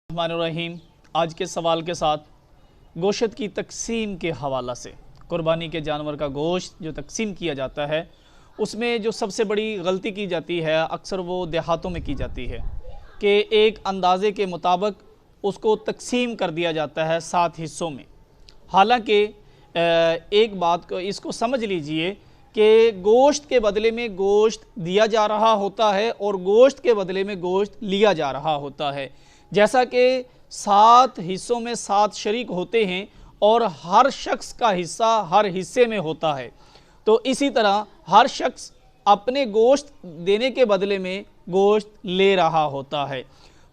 الرحمن الرحیم۔ آج کے سوال کے ساتھ گوشت کی تقسیم کے حوالہ سے، قربانی کے جانور کا گوشت جو تقسیم کیا جاتا ہے اس میں جو سب سے بڑی غلطی کی جاتی ہے اکثر وہ دیہاتوں میں کی جاتی ہے کہ ایک اندازے کے مطابق اس کو تقسیم کر دیا جاتا ہے 7 حصوں میں۔ حالانکہ ایک بات کو اس کو سمجھ لیجئے کہ گوشت کے بدلے میں گوشت دیا جا رہا ہوتا ہے اور گوشت کے بدلے میں گوشت لیا جا رہا ہوتا ہے۔ جیسا کہ 7 حصوں میں 7 شریک ہوتے ہیں اور ہر شخص کا حصہ ہر حصے میں ہوتا ہے، تو اسی طرح ہر شخص اپنے گوشت دینے کے بدلے میں گوشت لے رہا ہوتا ہے۔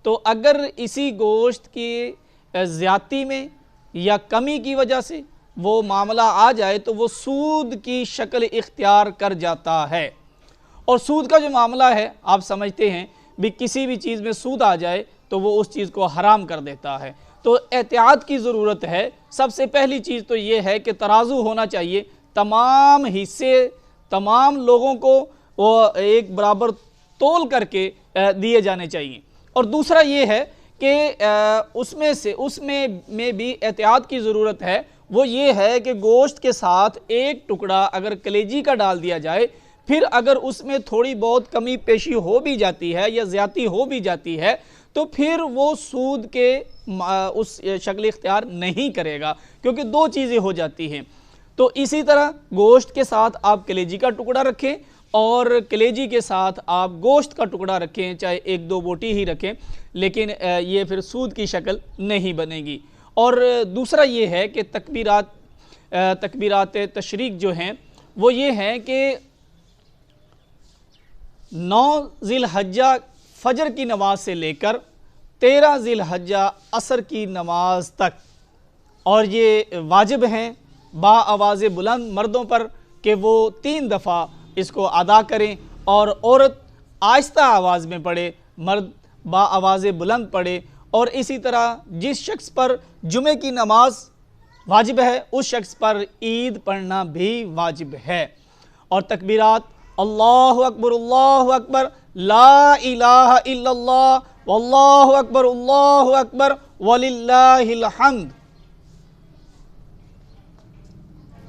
تو اگر اسی گوشت کی زیادتی میں یا کمی کی وجہ سے وہ معاملہ آ جائے تو وہ سود کی شکل اختیار کر جاتا ہے۔ اور سود کا جو معاملہ ہے آپ سمجھتے ہیں بھی کسی بھی چیز میں سود آ جائے تو وہ اس چیز کو حرام کر دیتا ہے، تو احتیاط کی ضرورت ہے۔ سب سے پہلی چیز تو یہ ہے کہ ترازو ہونا چاہیے، تمام حصے تمام لوگوں کو وہ ایک برابر تول کر کے دیے جانے چاہیے۔ اور دوسرا یہ ہے کہ اس میں بھی احتیاط کی ضرورت ہے، وہ یہ ہے کہ گوشت کے ساتھ ایک ٹکڑا اگر کلیجی کا ڈال دیا جائے، پھر اگر اس میں تھوڑی بہت کمی پیشی ہو بھی جاتی ہے یا زیادتی ہو بھی جاتی ہے تو پھر وہ سود کے اس شکل اختیار نہیں کرے گا، کیونکہ 2 چیزیں ہو جاتی ہیں۔ تو اسی طرح گوشت کے ساتھ آپ کلیجی کا ٹکڑا رکھیں اور کلیجی کے ساتھ آپ گوشت کا ٹکڑا رکھیں، چاہے 1-2 بوٹی ہی رکھیں، لیکن یہ پھر سود کی شکل نہیں بنے گی۔ اور دوسرا یہ ہے کہ تکبیرات تشریق جو ہیں وہ یہ ہیں کہ 9 ذی الحجہ فجر کی نماز سے لے کر 13 ذی الحجہ عصر کی نماز تک، اور یہ واجب ہیں با آواز بلند مردوں پر کہ وہ 3 دفعہ اس کو ادا کریں، اور عورت آہستہ آواز میں پڑھے، مرد با آواز بلند پڑھے۔ اور اسی طرح جس شخص پر جمعے کی نماز واجب ہے اس شخص پر عید پڑھنا بھی واجب ہے۔ اور تکبیرات اللہ اکبر لا الہ الا اللہ واللہ اکبر وللہ الحمد۔